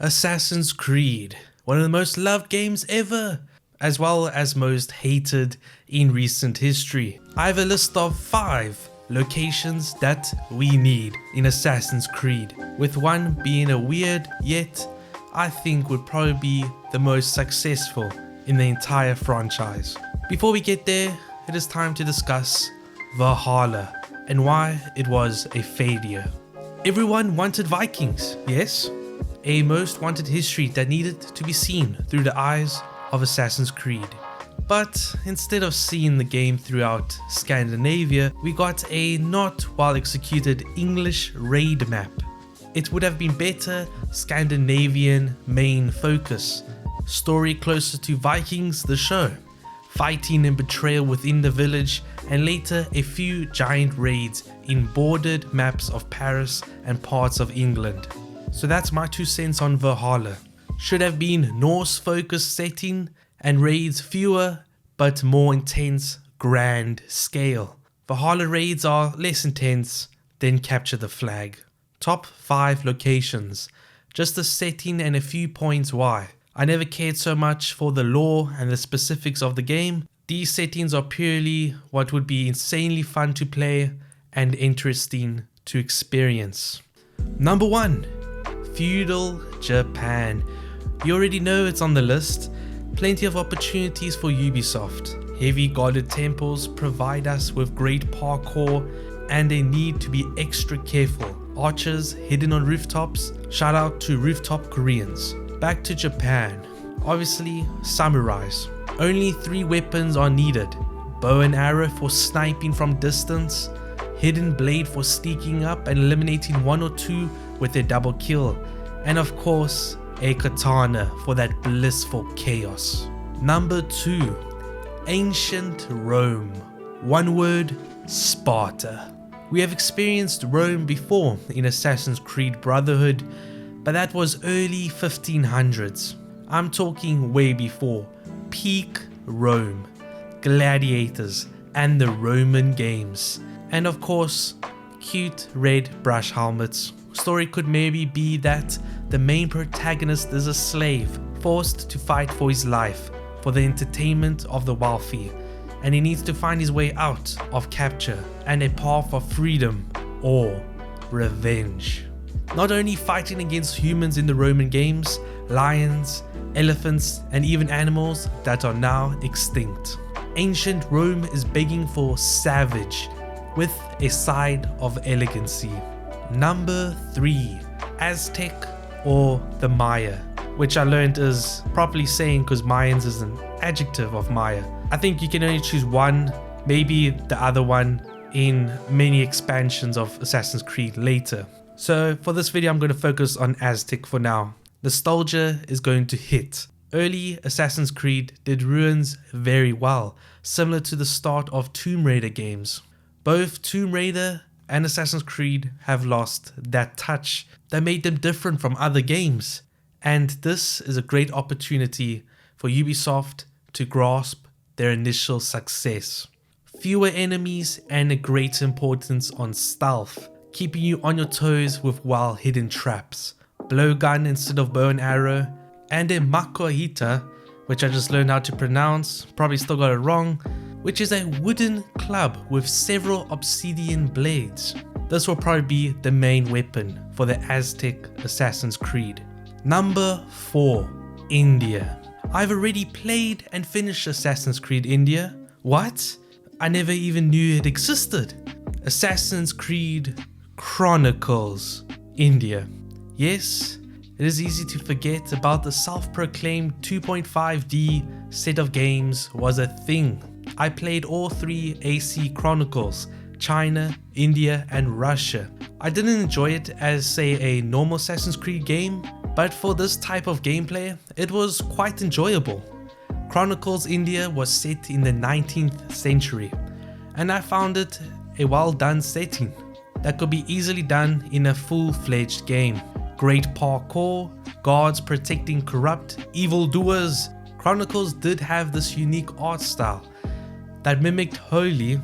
Assassin's Creed, one of the most loved games ever, as well as most hated in recent history. I have a list of 5 locations that we need in Assassin's Creed, with one being a weird, yet I think would probably be the most successful in the entire franchise. Before we get there, it is time to discuss Vahalla and why it was a failure. Everyone wanted Vikings, yes? A most wanted history that needed to be seen through the eyes of Assassin's Creed. But instead of seeing the game throughout Scandinavia, we got a not well executed English raid map. It would have been better Scandinavian main focus, story closer to Vikings the show, fighting and betrayal within the village, and later a few giant raids in bordered maps of Paris and parts of England. So that's my 2 cents on Vahalla. Should have been Norse focused setting and raids fewer but more intense grand scale. Vahalla raids are less intense than Capture the Flag. Top 5 locations, just the setting and a few points why. I never cared so much for the lore and the specifics of the game. These settings are purely what would be insanely fun to play and interesting to experience. Number 1. Feudal Japan. You already know it's on the list. Plenty of opportunities for Ubisoft. Heavy guarded temples provide us with great parkour and a need to be extra careful. Archers hidden on rooftops. Shout out to rooftop Koreans. Back to Japan. Obviously, samurais. Only 3 weapons are needed. Bow and arrow for sniping from distance. Hidden blade for sneaking up and eliminating 1 or 2 with a double kill. And of course, a katana for that blissful chaos. Number 2. Ancient Rome. One word, Sparta. We have experienced Rome before in Assassin's Creed Brotherhood, but that was early 1500s. I'm talking way before. Peak Rome, gladiators, and the Roman games. And of course, cute red brush helmets. Story could maybe be that the main protagonist is a slave, forced to fight for his life, for the entertainment of the wealthy, and he needs to find his way out of capture and a path of freedom or revenge. Not only fighting against humans in the Roman games, lions, elephants, and even animals that are now extinct. Ancient Rome is begging for savage with a side of elegancy. Number 3. Aztec or the Maya, which I learned is properly saying because Mayans is an adjective of Maya. I think you can only choose one, maybe the other one in many expansions of Assassin's Creed later. So for this video I'm going to focus on Aztec for now. Nostalgia is going to hit. Early Assassin's Creed did ruins very well, similar to the start of Tomb Raider games. Both Tomb Raider and Assassin's Creed have lost that touch that made them different from other games. And this is a great opportunity for Ubisoft to grasp their initial success. Fewer enemies and a great importance on stealth, keeping you on your toes with well hidden traps. Blowgun instead of bow and arrow, and a makohita, which I just learned how to pronounce, probably still got it wrong, which is a wooden club with several obsidian blades. This will probably be the main weapon for the Aztec Assassin's Creed. Number 4. India. I've already played and finished Assassin's Creed India. What? I never even knew it existed. Assassin's Creed Chronicles India. Yes, it is easy to forget about the self-proclaimed 2.5D set of games was a thing. I played all 3 AC Chronicles, China, India, and Russia. I didn't enjoy it as, say, a normal Assassin's Creed game, but for this type of gameplay, it was quite enjoyable. Chronicles India was set in the 19th century, and I found it a well done setting that could be easily done in a full-fledged game. Great parkour, guards protecting corrupt evildoers. Chronicles did have this unique art style that mimicked Holi,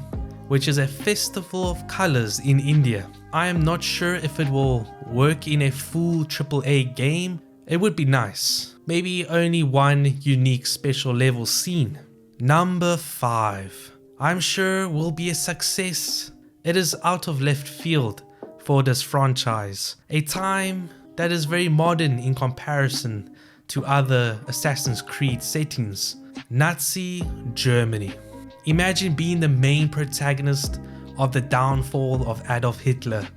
which is a festival of colors in India. I am not sure if it will work in a full AAA game. It would be nice. Maybe only one unique special level scene. Number 5. I'm sure will be a success. It is out of left field for this franchise. A time that is very modern in comparison to other Assassin's Creed settings. Nazi Germany. Imagine being the main protagonist of the downfall of Adolf Hitler,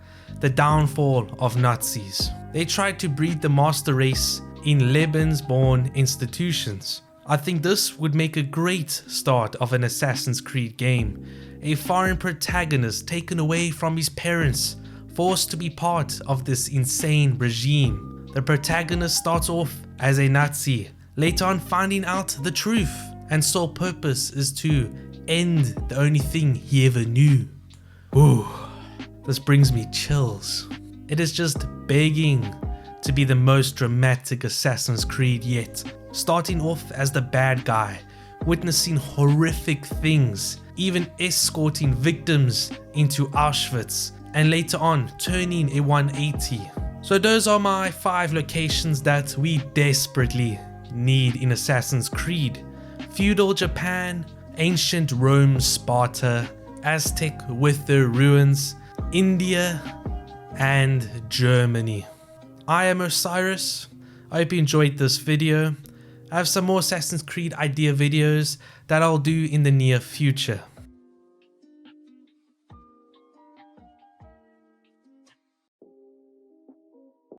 the downfall of Nazis. They tried to breed the master race in Lebensborn institutions. I think this would make a great start of an Assassin's Creed game. A foreign protagonist taken away from his parents, forced to be part of this insane regime. The protagonist starts off as a Nazi, later on finding out the truth, and sole purpose is to end the only thing he ever knew. Ooh, this brings me chills. It is just begging to be the most dramatic Assassin's Creed yet. Starting off as the bad guy, witnessing horrific things, even escorting victims into Auschwitz, and later on turning a 180. So those are my 5 locations that we desperately need in Assassin's Creed. Feudal Japan, ancient Rome, Sparta, Aztec with their ruins, India, and Germany. I am Osiris. I hope you enjoyed this video. I have some more Assassin's Creed idea videos that I'll do in the near future.